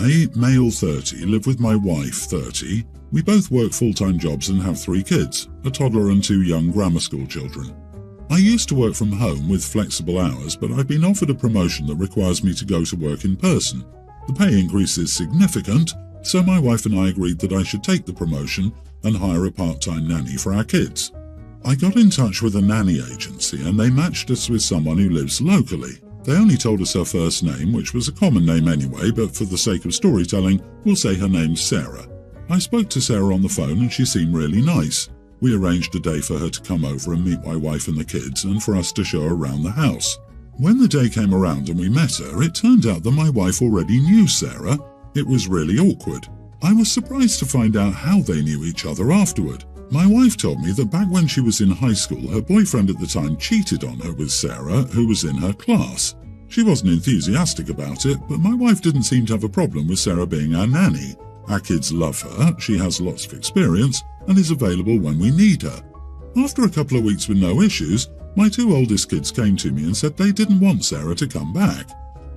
I, male 30, live with my wife 30. We both work full-time jobs and have 3 kids, a toddler and 2 young grammar school children. I used to work from home with flexible hours, but I've been offered a promotion that requires me to go to work in person. The pay increase is significant, so my wife and I agreed that I should take the promotion and hire a part-time nanny for our kids. I got in touch with a nanny agency and they matched us with someone who lives locally. They only told us her first name, which was a common name anyway, but for the sake of storytelling, we'll say her name's Sarah. I spoke to Sarah on the phone and she seemed really nice. We arranged a day for her to come over and meet my wife and the kids and for us to show her around the house. When the day came around and we met her, it turned out that my wife already knew Sarah. It was really awkward. I was surprised to find out how they knew each other afterward. My wife told me that back when she was in high school, her boyfriend at the time cheated on her with Sarah, who was in her class. She wasn't enthusiastic about it, but my wife didn't seem to have a problem with Sarah being our nanny. Our kids love her, she has lots of experience, and is available when we need her. After a couple of weeks with no issues, my 2 oldest kids came to me and said they didn't want Sarah to come back.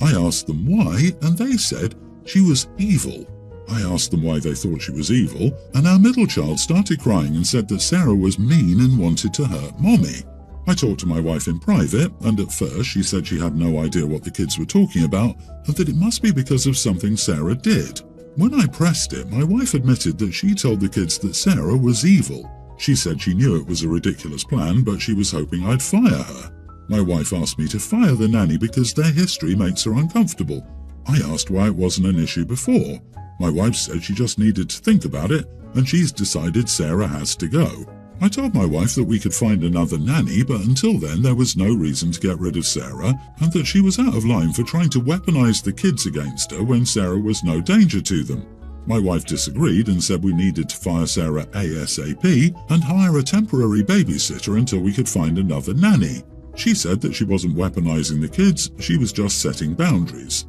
I asked them why, and they said she was evil. I asked them why they thought she was evil, and our middle child started crying and said that Sarah was mean and wanted to hurt Mommy. I talked to my wife in private, and at first she said she had no idea what the kids were talking about, and that it must be because of something Sarah did. When I pressed it, my wife admitted that she told the kids that Sarah was evil. She said she knew it was a ridiculous plan, but she was hoping I'd fire her. My wife asked me to fire the nanny because their history makes her uncomfortable. I asked why it wasn't an issue before. My wife said she just needed to think about it, and she's decided Sarah has to go. I told my wife that we could find another nanny, but until then there was no reason to get rid of Sarah, and that she was out of line for trying to weaponize the kids against her when Sarah was no danger to them. My wife disagreed and said we needed to fire Sarah ASAP and hire a temporary babysitter until we could find another nanny. She said that she wasn't weaponizing the kids, she was just setting boundaries.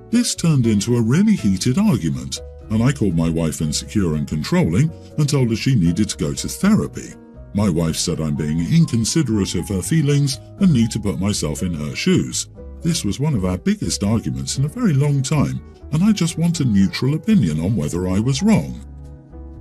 This turned into a really heated argument, and I called my wife insecure and controlling and told her she needed to go to therapy. My wife said I'm being inconsiderate of her feelings and need to put myself in her shoes. This was one of our biggest arguments in a very long time, and I just want a neutral opinion on whether I was wrong.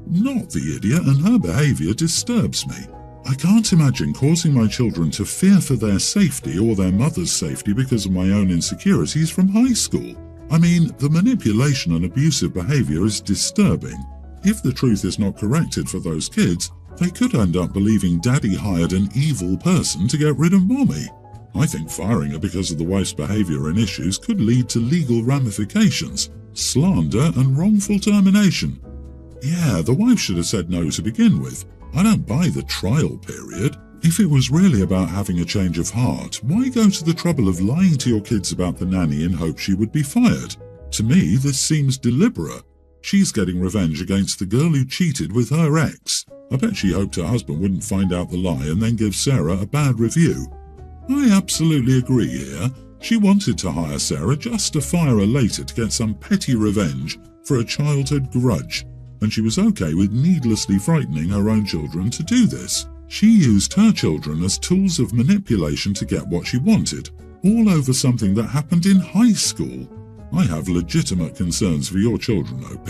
Not the idiot, and her behaviour disturbs me. I can't imagine causing my children to fear for their safety or their mother's safety because of my own insecurities from high school. I mean, the manipulation and abusive behaviour is disturbing. If the truth is not corrected for those kids, they could end up believing Daddy hired an evil person to get rid of Mommy. I think firing her because of the wife's behaviour and issues could lead to legal ramifications, slander and wrongful termination. Yeah, the wife should have said no to begin with. I don't buy the trial period. If it was really about having a change of heart, why go to the trouble of lying to your kids about the nanny in hope she would be fired? To me, this seems deliberate. She's getting revenge against the girl who cheated with her ex. I bet she hoped her husband wouldn't find out the lie and then give Sarah a bad review. I absolutely agree here. She wanted to hire Sarah just to fire her later to get some petty revenge for a childhood grudge, and she was okay with needlessly frightening her own children to do this. She used her children as tools of manipulation to get what she wanted, all over something that happened in high school. I have legitimate concerns for your children, OP.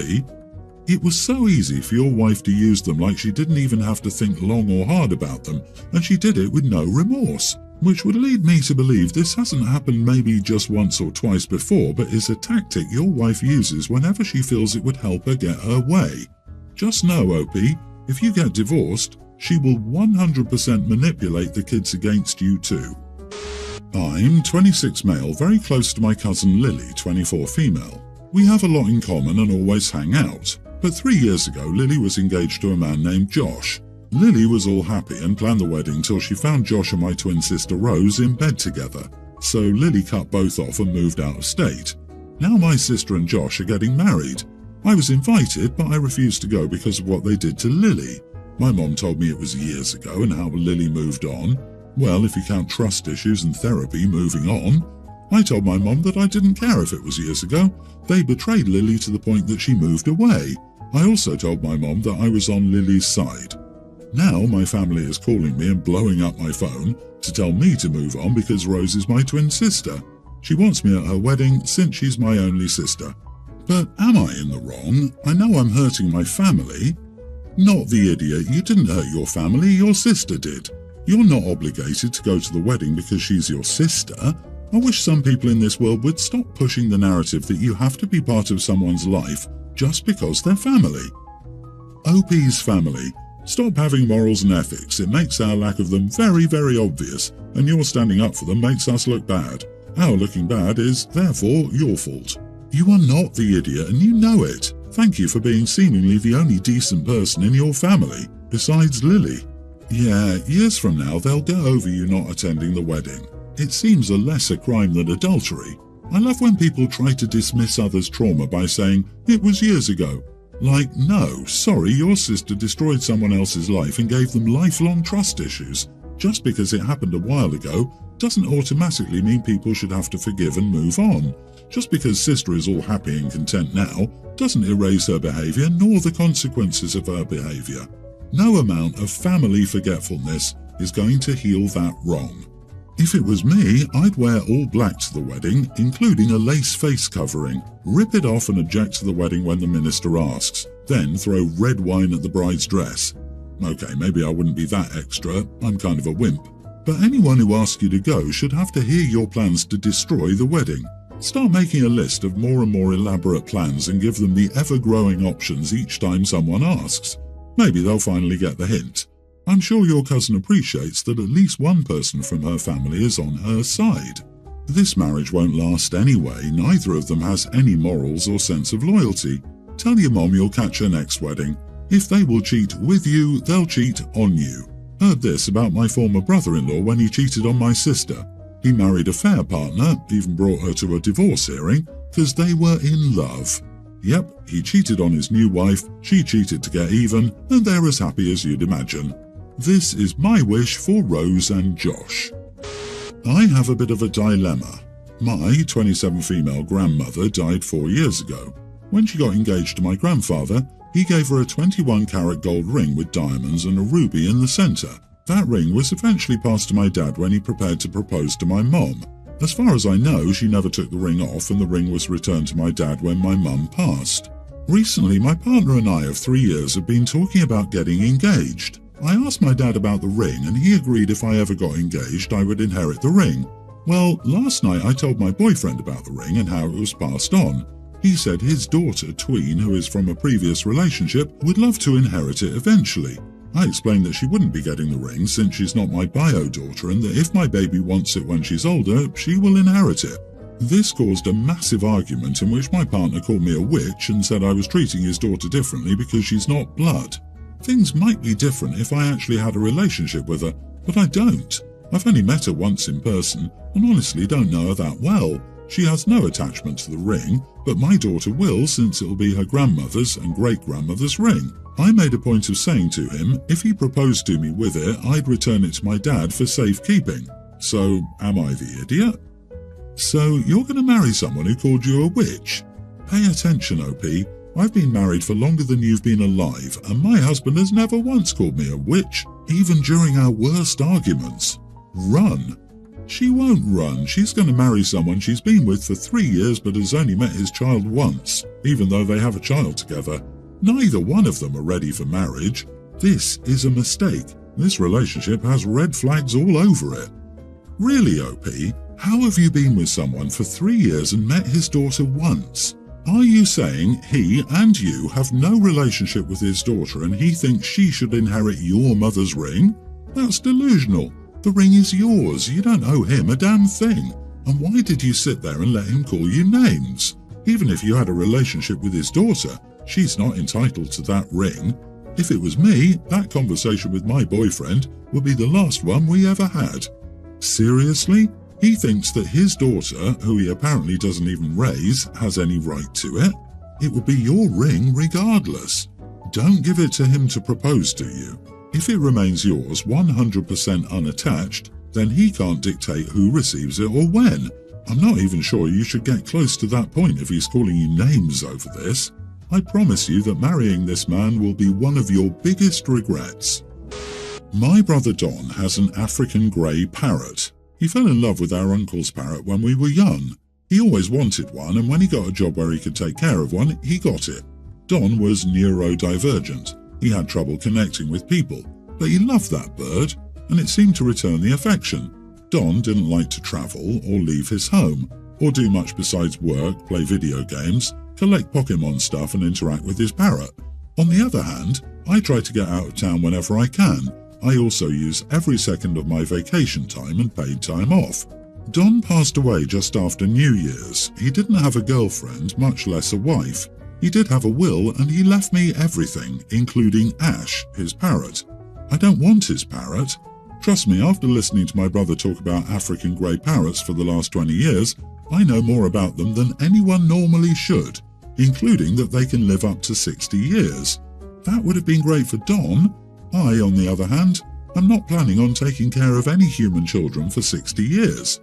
It was so easy for your wife to use them like she didn't even have to think long or hard about them, and she did it with no remorse, which would lead me to believe this hasn't happened maybe just once or twice before, but is a tactic your wife uses whenever she feels it would help her get her way. Just know, OP, if you get divorced, she will 100% manipulate the kids against you too. I'm 26 male, very close to my cousin Lily, 24 female. We have a lot in common and always hang out. But 3 years ago, Lily was engaged to a man named Josh. Lily was all happy and planned the wedding till she found Josh and my twin sister Rose in bed together. So Lily cut both off and moved out of state. Now my sister and Josh are getting married. I was invited, but I refused to go because of what they did to Lily. My mom told me it was years ago and how Lily moved on. Well, if you count trust issues and therapy, moving on. I told my mom that I didn't care if it was years ago. They betrayed Lily to the point that she moved away. I also told my mom that I was on Lily's side. Now my family is calling me and blowing up my phone to tell me to move on because Rose is my twin sister. She wants me at her wedding since she's my only sister. But am I in the wrong? I know I'm hurting my family. Not the idiot. You didn't hurt your family, your sister did. You're not obligated to go to the wedding because she's your sister. I wish some people in this world would stop pushing the narrative that you have to be part of someone's life just because they're family. OP's family. Stop having morals and ethics. It makes our lack of them very, very obvious, and your standing up for them makes us look bad. Our looking bad is, therefore, your fault. You are not the idiot, and you know it. Thank you for being seemingly the only decent person in your family, besides Lily. Yeah, years from now they'll get over you not attending the wedding. It seems a lesser crime than adultery. I love when people try to dismiss others' trauma by saying, it was years ago. Like, no, sorry, your sister destroyed someone else's life and gave them lifelong trust issues. Just because it happened a while ago doesn't automatically mean people should have to forgive and move on. Just because sister is all happy and content now doesn't erase her behaviour nor the consequences of her behaviour. No amount of family forgetfulness is going to heal that wrong. If it was me, I'd wear all black to the wedding, including a lace face covering, rip it off and object to the wedding when the minister asks, then throw red wine at the bride's dress. Okay, maybe I wouldn't be that extra, I'm kind of a wimp. But anyone who asks you to go should have to hear your plans to destroy the wedding. Start making a list of more and more elaborate plans and give them the ever-growing options each time someone asks. Maybe they'll finally get the hint. I'm sure your cousin appreciates that at least one person from her family is on her side. This marriage won't last anyway, neither of them has any morals or sense of loyalty. Tell your mom you'll catch her next wedding. If they will cheat with you, they'll cheat on you. Heard this about my former brother-in-law when he cheated on my sister. He married a fair partner, even brought her to a divorce hearing, because they were in love. Yep, he cheated on his new wife, she cheated to get even, and they're as happy as you'd imagine. This is my wish for Rose and Josh. I have a bit of a dilemma. My 27 female grandmother died 4 years ago. When she got engaged to my grandfather, he gave her a 21-carat gold ring with diamonds and a ruby in the centre. That ring was eventually passed to my dad when he prepared to propose to my mom. As far as I know, she never took the ring off and the ring was returned to my dad when my mum passed. Recently, my partner and I of 3 years have been talking about getting engaged. I asked my dad about the ring and he agreed if I ever got engaged I would inherit the ring. Well, last night I told my boyfriend about the ring and how it was passed on. He said his daughter, Tween, who is from a previous relationship, would love to inherit it eventually. I explained that she wouldn't be getting the ring since she's not my bio daughter and that if my baby wants it when she's older, she will inherit it. This caused a massive argument in which my partner called me a witch and said I was treating his daughter differently because she's not blood. Things might be different if I actually had a relationship with her, but I don't. I've only met her once in person and honestly don't know her that well. She has no attachment to the ring, but my daughter will since it'll be her grandmother's and great-grandmother's ring. I made a point of saying to him, if he proposed to me with it, I'd return it to my dad for safekeeping. So, am I the idiot? So, you're going to marry someone who called you a witch? Pay attention, OP. I've been married for longer than you've been alive, and my husband has never once called me a witch, even during our worst arguments. Run. She won't run. She's going to marry someone she's been with for 3 years but has only met his child once, even though they have a child together. Neither one of them are ready for marriage. This is a mistake. This relationship has red flags all over it. Really, OP? How have you been with someone for 3 years and met his daughter once? Are you saying he and you have no relationship with his daughter and he thinks she should inherit your mother's ring? That's delusional. The ring is yours. You don't owe him a damn thing. And why did you sit there and let him call you names? Even if you had a relationship with his daughter, she's not entitled to that ring. If it was me, that conversation with my boyfriend would be the last one we ever had. Seriously? He thinks that his daughter, who he apparently doesn't even raise, has any right to it? It would be your ring regardless. Don't give it to him to propose to you. If it remains yours 100% unattached, then he can't dictate who receives it or when. I'm not even sure you should get close to that point if he's calling you names over this. I promise you that marrying this man will be one of your biggest regrets. My brother Don has an African grey parrot. He fell in love with our uncle's parrot when we were young. He always wanted one, and when he got a job where he could take care of one, he got it. Don was neurodivergent. He had trouble connecting with people, but he loved that bird, and it seemed to return the affection. Don didn't like to travel or leave his home, or do much besides work, play video games, collect Pokemon stuff and interact with his parrot. On the other hand, I try to get out of town whenever I can. I also use every second of my vacation time and paid time off. Don passed away just after New Year's. He didn't have a girlfriend, much less a wife. He did have a will, and he left me everything, including Ash, his parrot. I don't want his parrot. Trust me, after listening to my brother talk about African grey parrots for the last 20 years, I know more about them than anyone normally should, including that they can live up to 60 years. That would have been great for Don. I, on the other hand, am not planning on taking care of any human children for 60 years.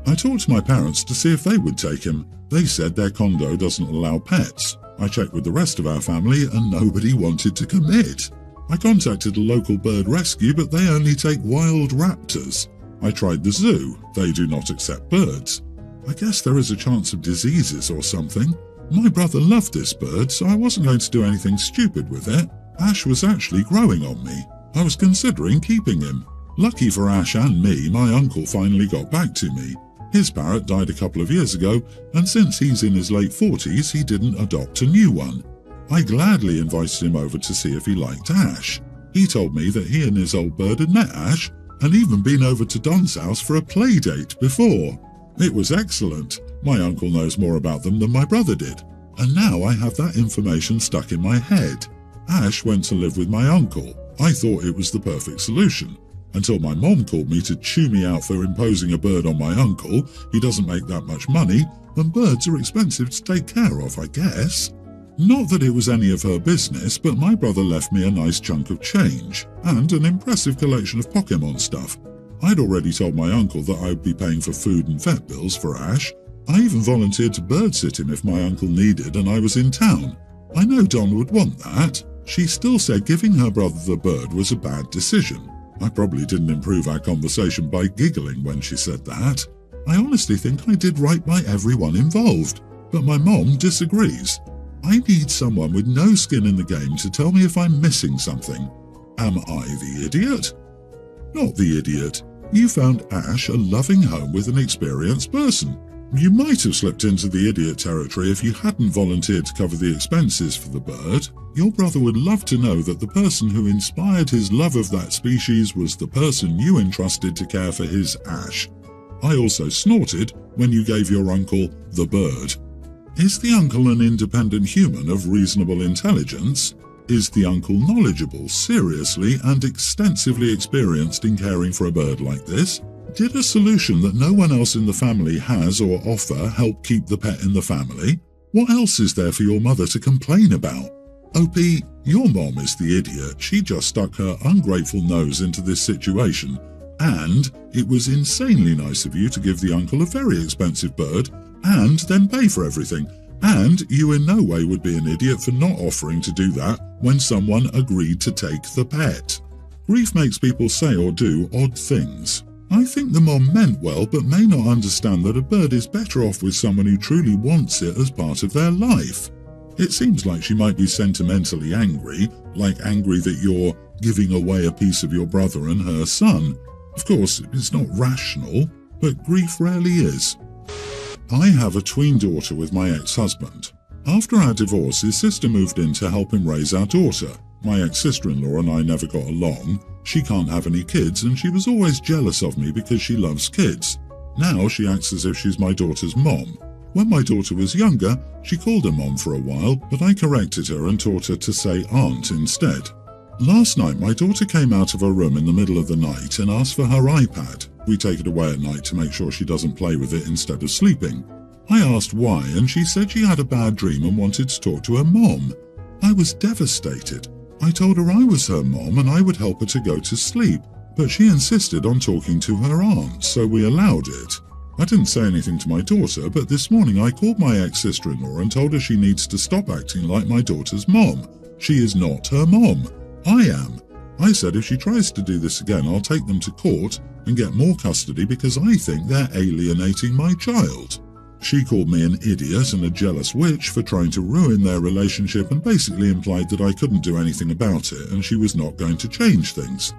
I talked to my parents to see if they would take him. They said their condo doesn't allow pets. I checked with the rest of our family and nobody wanted to commit. I contacted a local bird rescue, but they only take wild raptors. I tried the zoo. They do not accept birds. I guess there is a chance of diseases or something. My brother loved this bird, so I wasn't going to do anything stupid with it. Ash was actually growing on me. I was considering keeping him. Lucky for Ash and me, my uncle finally got back to me. His parrot died a couple of years ago, and since he's in his late 40s, he didn't adopt a new one. I gladly invited him over to see if he liked Ash. He told me that he and his old bird had met Ash, and even been over to Don's house for a play date before. It was excellent. My uncle knows more about them than my brother did, and now I have that information stuck in my head. Ash went to live with my uncle. I thought it was the perfect solution. Until my mom called me to chew me out for imposing a bird on my uncle. He doesn't make that much money, and birds are expensive to take care of, I guess. Not that it was any of her business, but my brother left me a nice chunk of change, and an impressive collection of Pokemon stuff. I'd already told my uncle that I would be paying for food and vet bills for Ash. I even volunteered to bird-sit him if my uncle needed and I was in town. I know Don would want that. She still said giving her brother the bird was a bad decision. I probably didn't improve our conversation by giggling when she said that. I honestly think I did right by everyone involved, but my mom disagrees. I need someone with no skin in the game to tell me if I'm missing something. Am I the idiot? Not the idiot. You found Ash a loving home with an experienced person. You might have slipped into the idiot territory if you hadn't volunteered to cover the expenses for the bird. Your brother would love to know that the person who inspired his love of that species was the person you entrusted to care for his Ash. I also snorted when you gave your uncle the bird. Is the uncle an independent human of reasonable intelligence? Is the uncle knowledgeable, seriously, and extensively experienced in caring for a bird like this? Did a solution that no one else in the family has or offer help keep the pet in the family? What else is there for your mother to complain about? OP, your mom is the idiot. She just stuck her ungrateful nose into this situation. And it was insanely nice of you to give the uncle a very expensive bird and then pay for everything. And you in no way would be an idiot for not offering to do that when someone agreed to take the pet. Grief makes people say or do odd things. I think the mom meant well but may not understand that a bird is better off with someone who truly wants it as part of their life. It seems like she might be sentimentally angry, like angry that you're giving away a piece of your brother and her son. Of course, it's not rational, but grief rarely is. I have a tween daughter with my ex-husband. After our divorce, his sister moved in to help him raise our daughter. My ex-sister-in-law and I never got along. She can't have any kids, and she was always jealous of me because she loves kids. Now she acts as if she's my daughter's mom. When my daughter was younger, she called her mom for a while, but I corrected her and taught her to say aunt instead. Last night, my daughter came out of her room in the middle of the night and asked for her iPad. We take it away at night to make sure she doesn't play with it instead of sleeping. I asked why, and she said she had a bad dream and wanted to talk to her mom. I was devastated. I told her I was her mom and I would help her to go to sleep, but she insisted on talking to her aunt, so we allowed it. I didn't say anything to my daughter, but this morning I called my ex-sister-in-law and told her she needs to stop acting like my daughter's mom. She is not her mom. I am. I said if she tries to do this again, I'll take them to court and get more custody because I think they're alienating my child. She called me an idiot and a jealous witch for trying to ruin their relationship and basically implied that I couldn't do anything about it and she was not going to change things.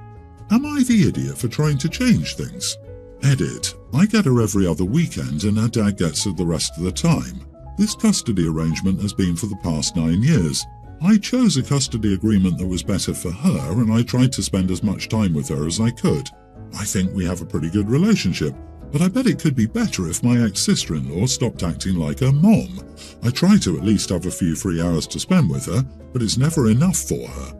Am I the idiot for trying to change things? Edit. I get her every other weekend and her dad gets her the rest of the time. This custody arrangement has been for the past 9 years. I chose a custody agreement that was better for her and I tried to spend as much time with her as I could. I think we have a pretty good relationship, but I bet it could be better if my ex-sister-in-law stopped acting like her mom. I try to at least have a few free hours to spend with her, but it's never enough for her.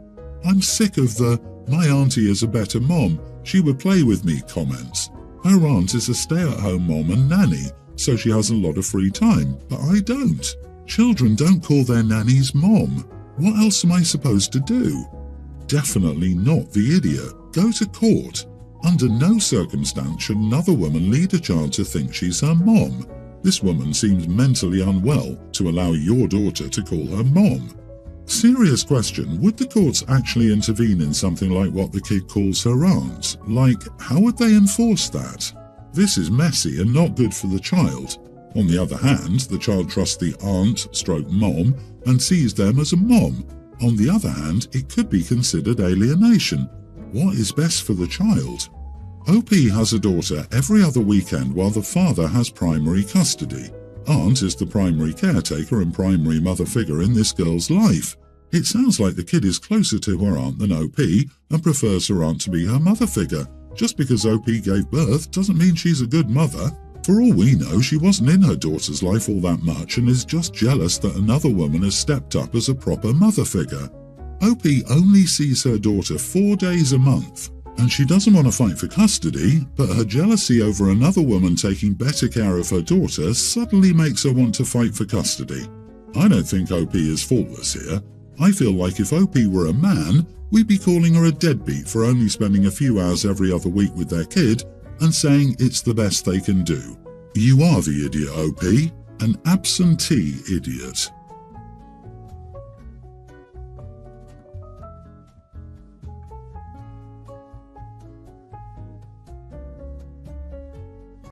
I'm sick of the "my auntie is a better mom, she would play with me" comments. Her aunt is a stay-at-home mom and nanny, so she has a lot of free time, but I don't. Children don't call their nannies mom. What else am I supposed to do? Definitely not the idiot. Go to court. Under no circumstance should another woman lead a child to think she's her mom. This woman seems mentally unwell to allow your daughter to call her mom. Serious question, would the courts actually intervene in something like what the kid calls her aunt? Like, how would they enforce that? This is messy and not good for the child. On the other hand, the child trusts the aunt/mom and sees them as a mom. On the other hand, it could be considered alienation. What is best for the child? OP has a daughter every other weekend while the father has primary custody. Aunt is the primary caretaker and primary mother figure in this girl's life. It sounds like the kid is closer to her aunt than OP and prefers her aunt to be her mother figure. Just because OP gave birth doesn't mean she's a good mother. For all we know, she wasn't in her daughter's life all that much and is just jealous that another woman has stepped up as a proper mother figure. OP only sees her daughter 4 days a month, and she doesn't want to fight for custody, but her jealousy over another woman taking better care of her daughter suddenly makes her want to fight for custody. I don't think OP is faultless here. I feel like if OP were a man, we'd be calling her a deadbeat for only spending a few hours every other week with their kid and saying it's the best they can do. You are the idiot, OP, an absentee idiot.